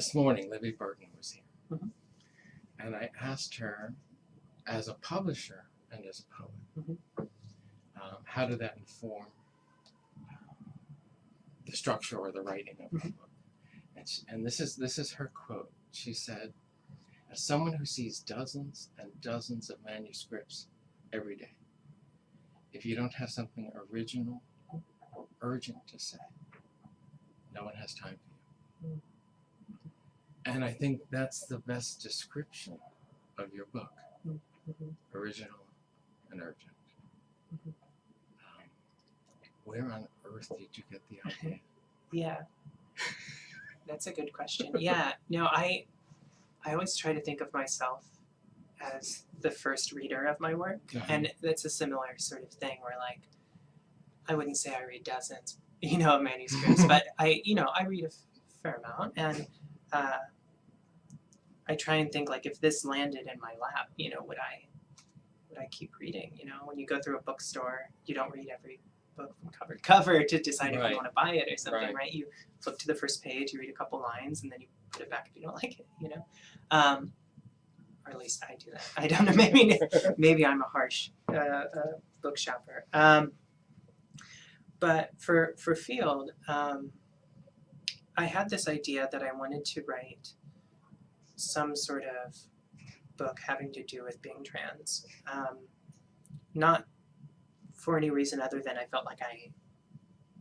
this morning, Libby Burton was here. And I asked her, as a publisher and as a poet, how did that inform the structure or the writing of the book? And this is her quote. She said, "As someone who sees dozens and dozens of manuscripts every day, if you don't have something original or urgent to say, no one has time for you." And I think that's the best description of your book. Original and urgent. Where on earth did you get the idea? Yeah, that's a good question. Yeah, no, I always try to think of myself as the first reader of my work, and that's a similar sort of thing where, like, I wouldn't say I read dozens, of manuscripts, but I read a fair amount, and I try and think, like, if this landed in my lap, would I keep reading? When you go through a bookstore, you don't read every book from cover to cover to decide if you want to buy it or something, right? You flip to the first page, you read a couple lines, and then you put it back if you don't like it, or at least I do that. I don't know, maybe I'm a harsh book shopper. But for Field, I had this idea that I wanted to write some sort of book having to do with being trans. Not for any reason other than I felt like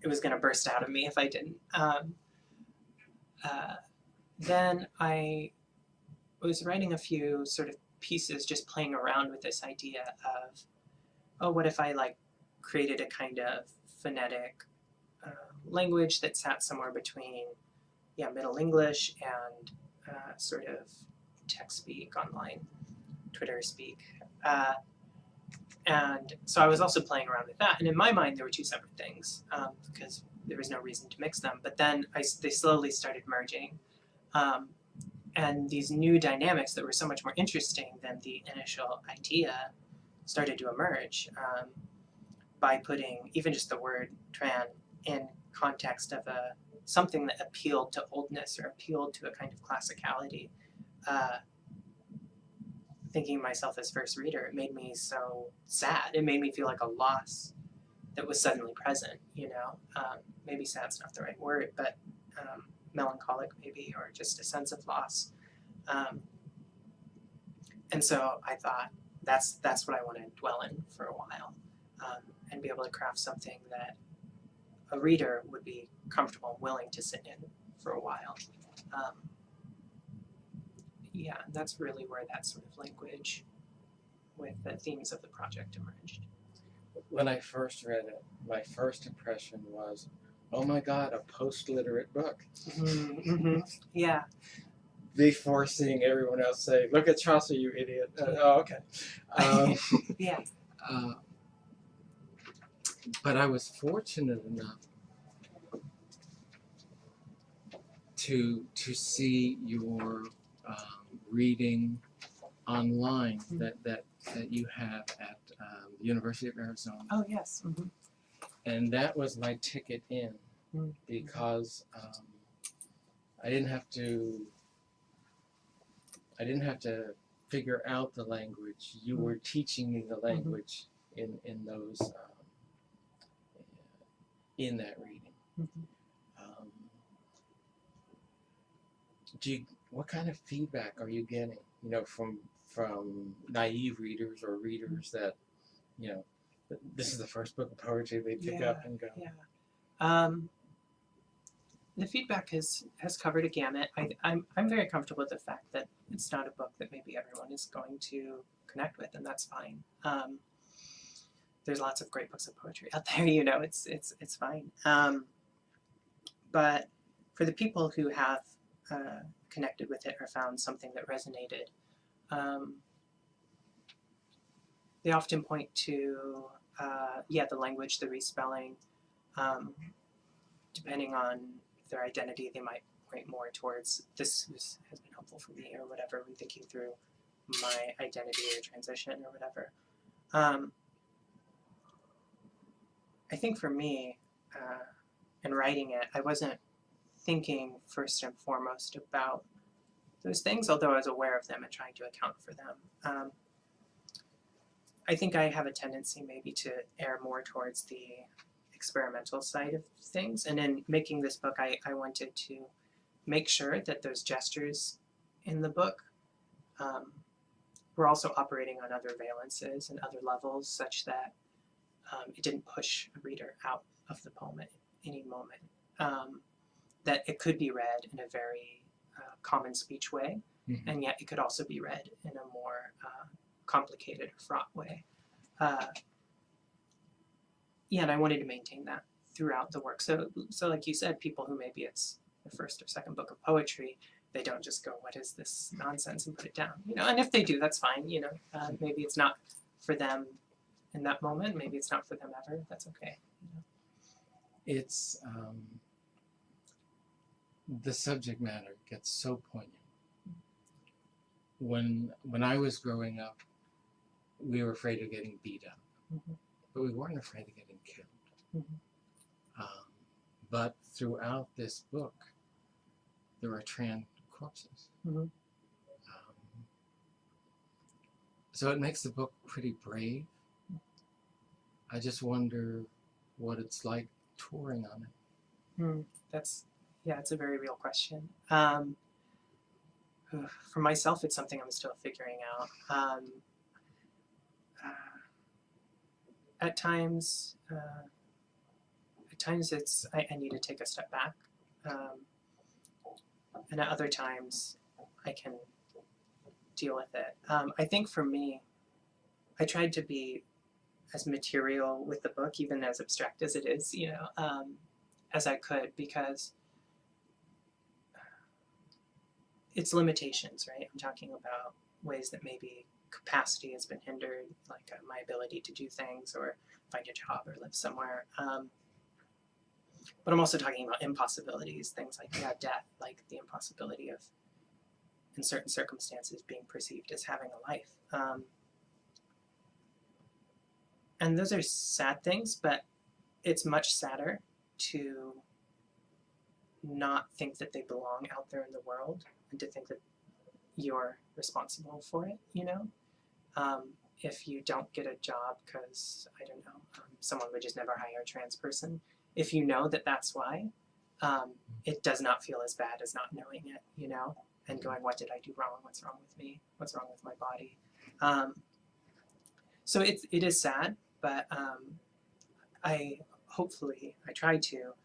it was going to burst out of me if I didn't. Then I was writing a few sort of pieces, just playing around with this idea of, oh, what if I created a kind of phonetic language that sat somewhere between, Middle English and sort of text speak, online Twitter speak. And so I was also playing around with that. And in my mind, there were two separate things because there was no reason to mix them. But then they slowly started merging. And these new dynamics that were so much more interesting than the initial idea started to emerge by putting even just the word tran in context of something that appealed to oldness or appealed to a kind of classicality. Thinking myself as first reader, it made me so sad. It made me feel like a loss that was suddenly present, Maybe sad's not the right word, but melancholic maybe, or just a sense of loss. And so I thought that's what I want to dwell in for a while, and be able to craft something that a reader would be comfortable and willing to sit in for a while. That's really where that sort of language with the themes of the project emerged. When I first read it, my first impression was, oh my God, a post-literate book. Yeah. Before seeing everyone else say, look at Chaucer, you idiot. Oh, okay. Yeah. But I was fortunate enough to see your reading online that you have at the University of Arizona. Oh, yes. And that was my ticket in, because I didn't have to figure out the language. You were teaching me the language in those in that reading. What kind of feedback are you getting, from naive readers or readers that, this is the first book of poetry they pick up and go? Yeah. The feedback has covered a gamut. I'm very comfortable with the fact that it's not a book that maybe everyone is going to connect with, and that's fine. There's lots of great books of poetry out there, it's fine. But for the people who have connected with it or found something that resonated, they often point to the language, the respelling. Depending on their identity, they might point more towards this has been helpful for me or whatever, when thinking through my identity or transition or whatever. I think for me, in writing it, I wasn't thinking first and foremost about those things, although I was aware of them and trying to account for them. I think I have a tendency maybe to err more towards the experimental side of things. And in making this book, I wanted to make sure that those gestures in the book were also operating on other valences and other levels such that it didn't push a reader out of the poem at any moment. That it could be read in a very common speech way, and yet it could also be read in a more complicated or fraught way. And I wanted to maintain that throughout the work. So like you said, people who maybe it's their first or second book of poetry, they don't just go, "What is this nonsense?" and put it down. And if they do, that's fine. Maybe it's not for them in that moment. Maybe it's not for them ever. That's okay. It's the subject matter gets so poignant. When I was growing up, we were afraid of getting beat up, but we weren't afraid of getting killed. But throughout this book, there are trans corpses. So it makes the book pretty brave. I just wonder what it's like touring on it. It's a very real question. For myself, it's something I'm still figuring out. At times it's I need to take a step back, and at other times I can deal with it. I think for me, I tried to be as material with the book, even as abstract as it is, as I could, because it's limitations, right? I'm talking about ways that maybe capacity has been hindered, like my ability to do things or find a job or live somewhere. But I'm also talking about impossibilities, things like death, like the impossibility of, in certain circumstances, being perceived as having a life. And those are sad things, but it's much sadder to not think that they belong out there in the world and to think that you're responsible for it, If you don't get a job because, I don't know, someone would just never hire a trans person, if you know that that's why, it does not feel as bad as not knowing it, and going, what did I do wrong? What's wrong with me? What's wrong with my body? So it is sad, but I try to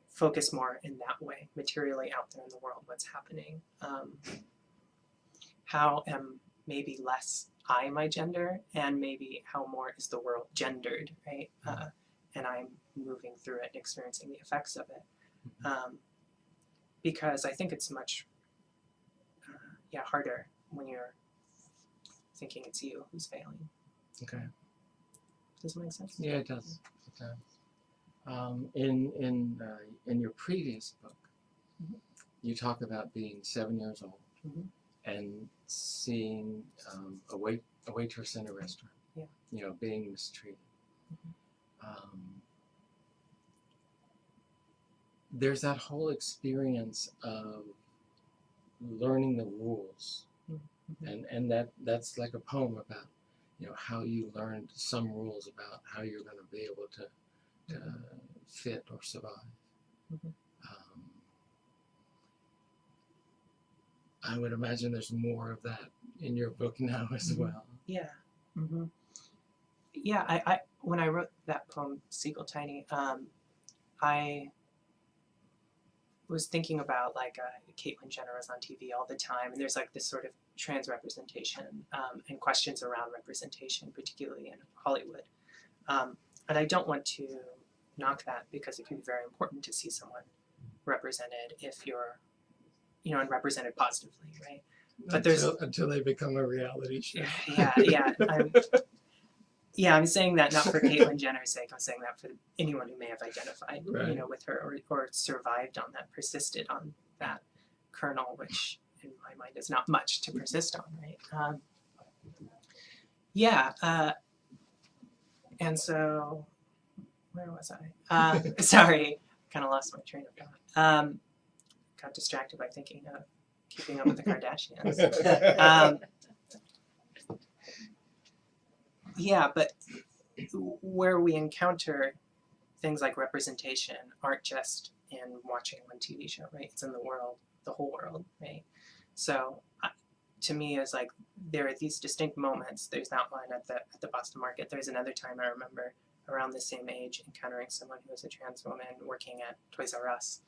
focus more in that way, materially out there in the world, what's happening. How am maybe less I my gender, and maybe how more is the world gendered, right? And I'm moving through it and experiencing the effects of it. Because I think it's much harder when you're thinking it's you who's failing. Okay. Does it make sense? Yeah, it does. It does. In your previous book, you talk about being 7 years old and seeing a waitress in a restaurant, being mistreated. There's that whole experience of learning the rules, and that's like a poem about how you learned some rules about how you're going to be able to fit or survive. I would imagine there's more of that in your book now as well. Yeah. I when I wrote that poem, Seagull Tiny, I was thinking about Caitlyn Jenner is on TV all the time, and there's this sort of trans representation and questions around representation, particularly in Hollywood. And I don't want to knock that, because it can be very important to see someone represented if you're, and represented positively, right? But until they become a reality show. I'm saying that not for Caitlyn Jenner's sake. I'm saying that for anyone who may have identified, with her or survived on that, persisted on that kernel, which in my mind is not much to persist on, right? And so, where was I? Sorry, kind of lost my train of thought. got distracted by thinking of Keeping Up with the Kardashians. Yeah, but where we encounter things like representation aren't just in watching one TV show, right? It's in the world, the whole world, right? So to me, it's like there are these distinct moments. There's that one at the Boston Market. There's another time I remember around the same age encountering someone who was a trans woman working at Toys R Us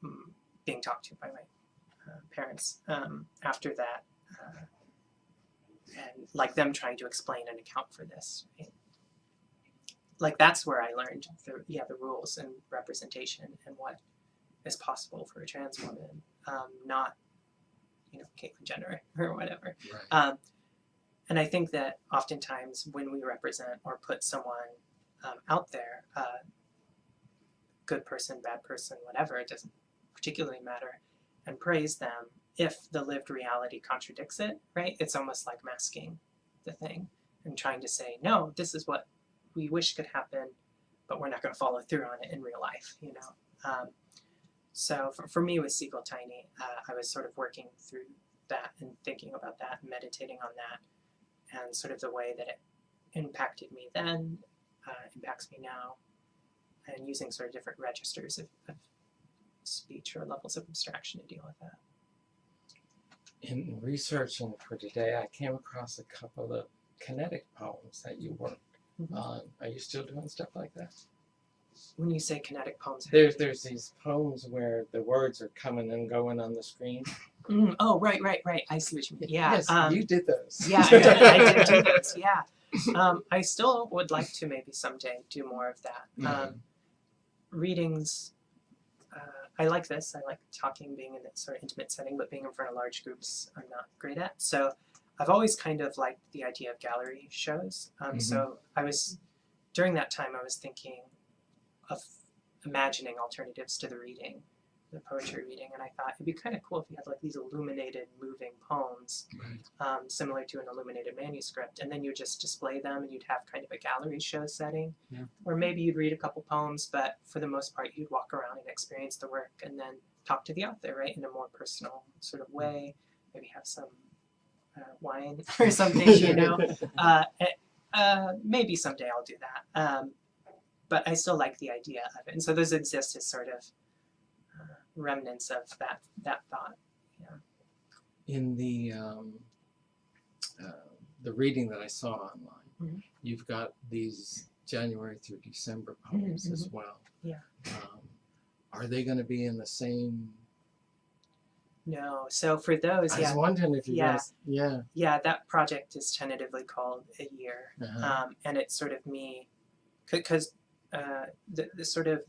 and being talked to by my parents after that. And like them trying to explain and account for this. Right? Like that's where I learned the rules and representation and what is possible for a trans woman, not Caitlyn Jenner or whatever. Right. And I think that oftentimes when we represent or put someone out there, good person, bad person, whatever, it doesn't particularly matter, and praise them, if the lived reality contradicts it, right? It's almost like masking the thing and trying to say, no, this is what we wish could happen, but we're not going to follow through on it in real life, So for me with Seagull Tiny, I was sort of working through that and thinking about that and meditating on that and sort of the way that it impacted me then, impacts me now, and using sort of different registers of speech or levels of abstraction to deal with that. In researching for today, I came across a couple of kinetic poems that you worked on. Are you still doing stuff like that? When you say kinetic poems, there's these poems where the words are coming and going on the screen. Oh, right. I see what you mean. Yeah. Yes, you did those. Yeah, I did do those. Yeah. I still would like to maybe someday do more of that. Readings. I like this. I like talking, being in a sort of intimate setting, but being in front of large groups, I'm not great at. So I've always kind of liked the idea of gallery shows. So during that time, I was thinking of imagining alternatives to the reading, the poetry reading, and I thought it'd be kind of cool if you had like these illuminated moving poems, similar to an illuminated manuscript, and then you just display them and you'd have kind of a gallery show setting, or maybe you'd read a couple poems, but for the most part you'd walk around and experience the work and then talk to the author, right, in a more personal sort of way, maybe have some wine or something, maybe someday I'll do that. But I still like the idea of it. And so those exist as sort of remnants of that thought. Yeah. In the reading that I saw online, you've got these January through December poems as well. Yeah. Are they going to be in the same? No. So for those, I was wondering if you guys. Yeah. Yeah, that project is tentatively called A Year. And it's sort of me, because the sort of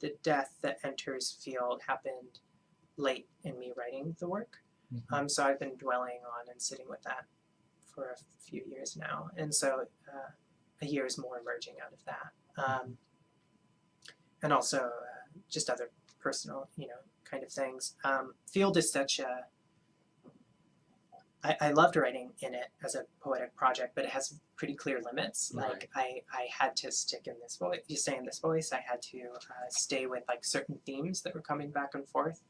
the death that enters field happened late in me writing the work. So I've been dwelling on and sitting with that for a few years now. And so A Year is more emerging out of that. And also just other personal, kind of things. Field is such a... I loved writing in it as a poetic project, but it has pretty clear limits. Like I had to stick in this voice, stay in this voice. I had to stay with like certain themes that were coming back and forth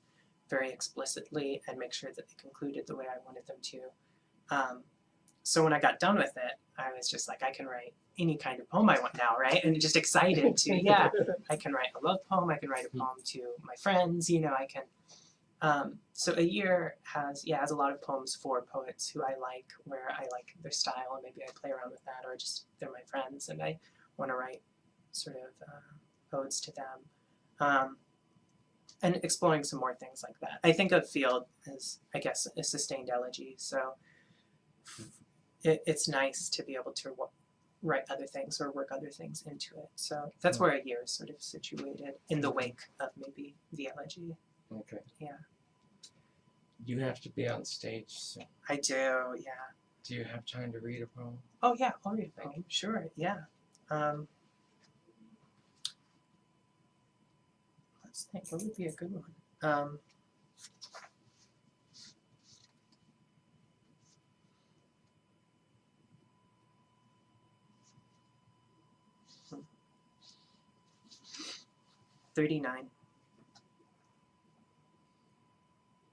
very explicitly and make sure that they concluded the way I wanted them to. So when I got done with it, I was just like, I can write any kind of poem I want now, right? And just excited to, I can write a love poem. I can write a poem to my friends, I can. So A Year has a lot of poems for poets who I like, where I like their style and maybe I play around with that, or just they're my friends and I want to write sort of odes to them. And exploring some more things like that. I think of Field as, I guess, a sustained elegy. So it's nice to be able to write other things or work other things into it. So that's where A Year is sort of situated in the wake of maybe the elegy. Okay. Yeah. You have to be on stage soon. I do, yeah. Do you have time to read a poem? Oh yeah, I'll read a poem. Sure, yeah. Let's think, what would be a good one? 39.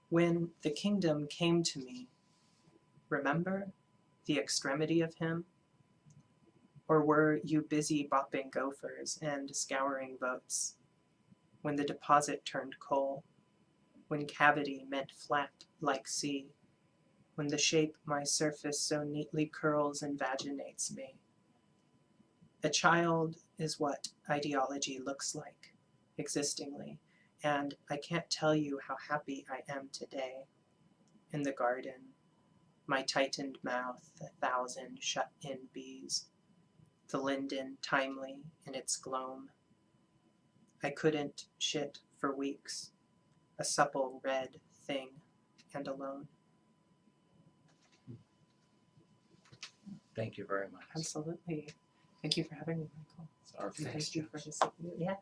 When the kingdom came to me, remember the extremity of him? Or were you busy bopping gophers and scouring boats? When the deposit turned coal, when cavity meant flat like sea, when the shape my surface so neatly curls invaginates me. A child is what ideology looks like, existingly, and I can't tell you how happy I am today. In the garden, my tightened mouth 1,000 shut-in bees, the linden timely in its gloam. I couldn't shit for weeks, a supple red thing and alone. Thank you very much. Absolutely. Thank you for having me, Michael. It's our And thanks, thank you for Josh. listening. Yeah.